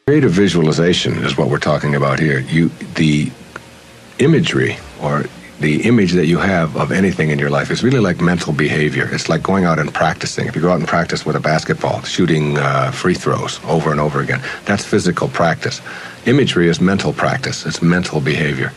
Creative visualization is what we're talking about here. The imagery or the image that you have of anything in your life is really like mental behavior. It's like going out and practicing. If you go out and practice with a basketball, shooting free throws over and over again, that's physical practice. Imagery is mental practice. It's mental behavior.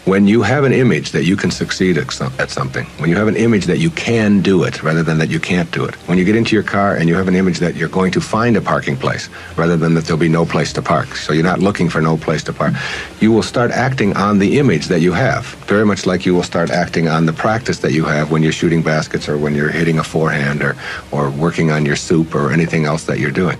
When you have an image that you can succeed at something, when you have an image that you can do it rather than that you can't do it, when you get into your car and you have an image that you're going to find a parking place rather than that there'll be no place to park, so you're not looking for no place to park, you will start acting on the image that you have, very much like you will start acting on the practice that you have when you're shooting baskets or when you're hitting a forehand or working on your soup or anything else that you're doing.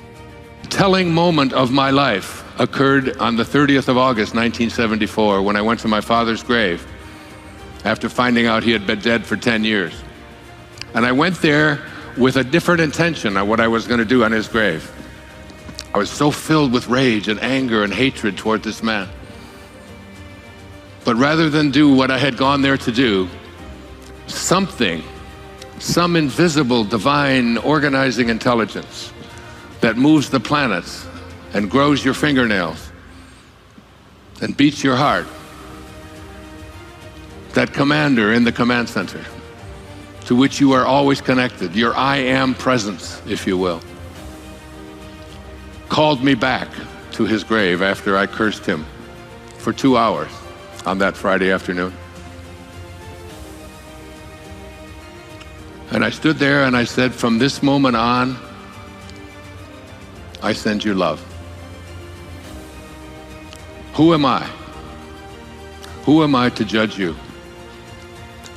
Telling moment of my life occurred on the 30th of August, 1974, when I went to my father's grave after finding out he had been dead for 10 years. And I went there with a different intention on what I was going to do on his grave. I was so filled with rage and anger and hatred toward this man. But rather than do what I had gone there to do, some invisible, divine, organizing intelligence that moves the planets and grows your fingernails and beats your heart, that commander in the command center to which you are always connected, your I am presence, if you will, called me back to his grave after I cursed him for 2 hours on that Friday afternoon. And I stood there and I said, from this moment on, I send you love. Who am I? Who am I to judge you?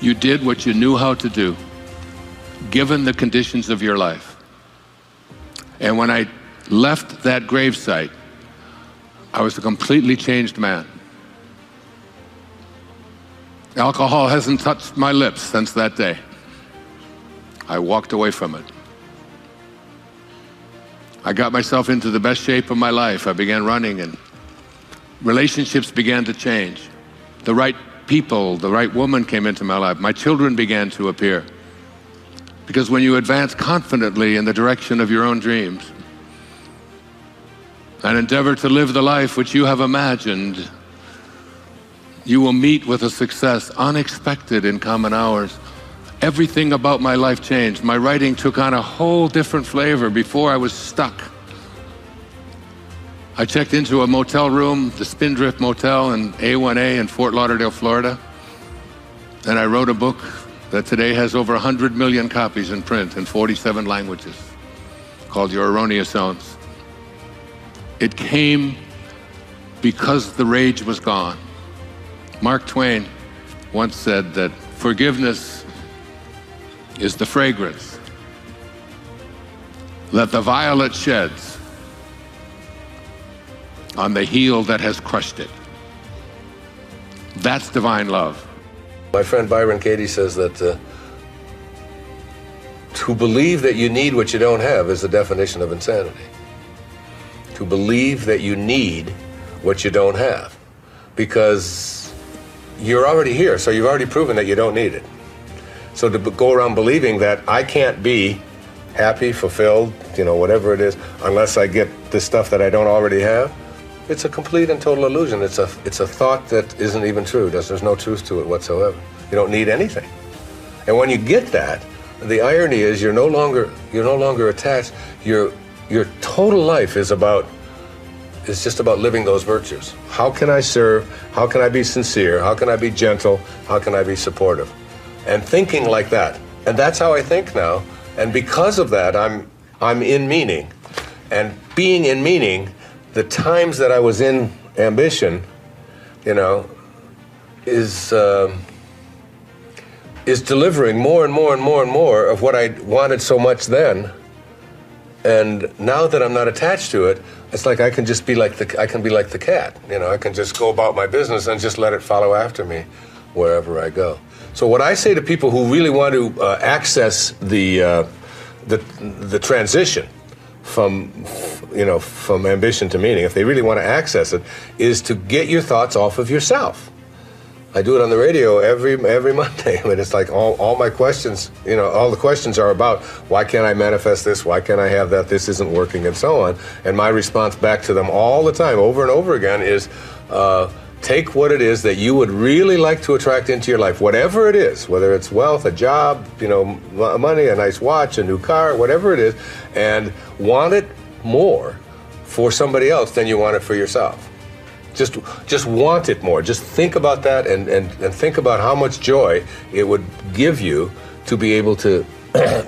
You did what you knew how to do, given the conditions of your life. And when I left that gravesite, I was a completely changed man. Alcohol hasn't touched my lips since that day. I walked away from it. I got myself into the best shape of my life. I began running and relationships began to change. The right people, the right woman came into my life. My children began to appear. Because when you advance confidently in the direction of your own dreams and endeavor to live the life which you have imagined, you will meet with a success unexpected in common hours. Everything about my life changed. My writing took on a whole different flavor. Before I was stuck. I checked into a motel room, the Spindrift Motel in A1A in Fort Lauderdale, Florida, and I wrote a book that today has over 100 million copies in print in 47 languages, called Your Erroneous Zones. It came because the rage was gone. Mark Twain once said that forgiveness is the fragrance that the violet sheds on the heel that has crushed it. That's divine love. My friend Byron Katie says that to believe that you need what you don't have is the definition of insanity. To believe that you need what you don't have, because you're already here, so you've already proven that you don't need it. So to go around believing that I can't be happy, fulfilled, whatever it is, unless I get this stuff that I don't already have, it's a complete and total illusion. It's a thought that isn't even true. There's no truth to it whatsoever. You don't need anything. And when you get that, the irony is you're no longer attached. Your total life is just about living those virtues. How can I serve? How can I be sincere? How can I be gentle? How can I be supportive? And thinking like that. And that's how I think now. And because of that, I'm in meaning. And being in meaning, the times that I was in ambition, is delivering more and more and more and more of what I wanted so much then. And now that I'm not attached to it, it's like I can be like the cat. I can just go about my business and just let it follow after me wherever I go. So what I say to people who really want to access the transition from ambition to meaning, if they really want to access it, is to get your thoughts off of yourself. I do it on the radio every Monday. I mean, it's like all my questions, you know, all the questions are about why can't I manifest this? Why can't I have that? This isn't working, and so on. And my response back to them all the time, over and over again, is take what it is that you would really like to attract into your life, whatever it is, whether it's wealth, a job, you know, money, a nice watch, a new car, whatever it is, and want it more for somebody else than you want it for yourself. Just want it more. Just think about that and think about how much joy it would give you to be able to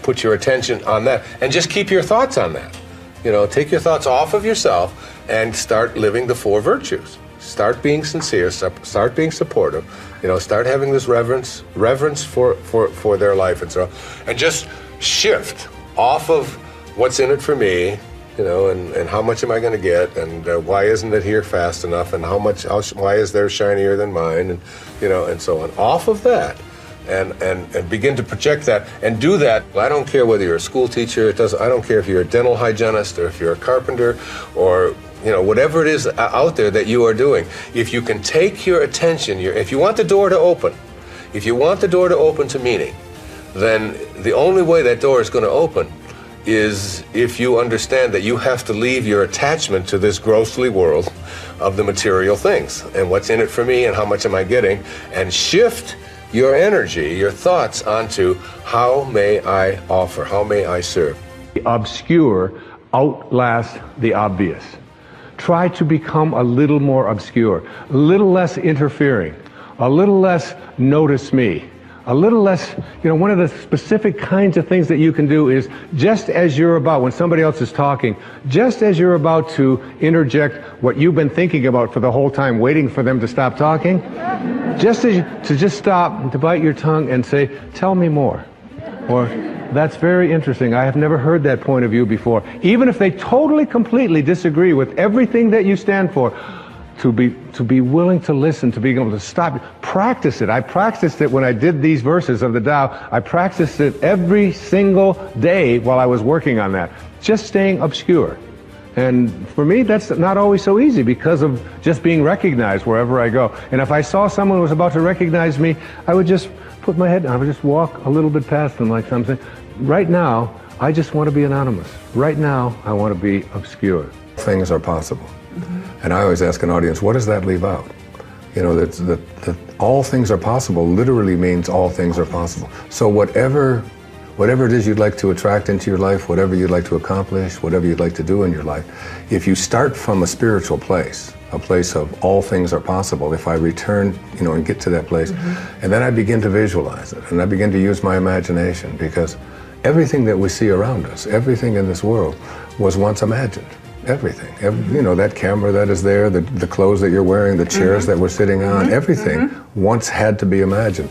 put your attention on that. And just keep your thoughts on that. You know, take your thoughts off of yourself and start living the 4 virtues. Start being sincere, start being supportive, you know, start having this reverence for their life and so on. And just shift off of what's in it for me, you know, and how much am I going to get, and why isn't it here fast enough, and why is theirs shinier than mine, and you know, and so on. Off of that, and begin to project that and do that. I don't care whether you're a school teacher. I don't care if you're a dental hygienist or if you're a carpenter or you know whatever it is out there that you are doing. If you can take your attention, if you want the door to open, to meaning, then the only way that door is going to open is if you understand that you have to leave your attachment to this grossly world of the material things and what's in it for me and how much am I getting, and shift your energy, your thoughts onto how may I offer, how may I serve. The obscure outlast the obvious. Try to become a little more obscure, a little less interfering, a little less notice me. A little less, you know, one of the specific kinds of things that you can do is just as you're about, when somebody else is talking, just as you're about to interject what you've been thinking about for the whole time, waiting for them to stop talking, just stop and to bite your tongue and say, tell me more. Or, that's very interesting. I have never heard that point of view before. Even if they totally, completely disagree with everything that you stand for, to be willing to listen, to be able to stop, practice it. I practiced it when I did these verses of the Tao. I practiced it every single day while I was working on that, just staying obscure. And for me, that's not always so easy because of just being recognized wherever I go. And if I saw someone who was about to recognize me, I would just put my head down, I would just walk a little bit past them like something. Right now, I just want to be anonymous. Right now, I want to be obscure. Things are possible. And I always ask an audience, what does that leave out? You know, that all things are possible literally means all things are possible. So whatever it is you'd like to attract into your life, whatever you'd like to accomplish, whatever you'd like to do in your life, if you start from a spiritual place, a place of all things are possible, if I return, you know, and get to that place, and then I begin to visualize it, and I begin to use my imagination, because everything that we see around us, everything in this world was once imagined. Everything, you know, that camera that is there, the clothes that you're wearing, the chairs that we're sitting on, everything once had to be imagined.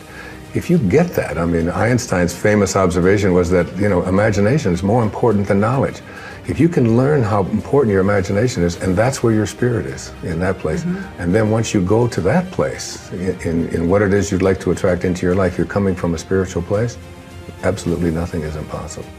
If you get that, I mean, Einstein's famous observation was that, you know, imagination is more important than knowledge. If you can learn how important your imagination is, and that's where your spirit is, in that place, and then once you go to that place, in what it is you'd like to attract into your life, you're coming from a spiritual place, absolutely nothing is impossible.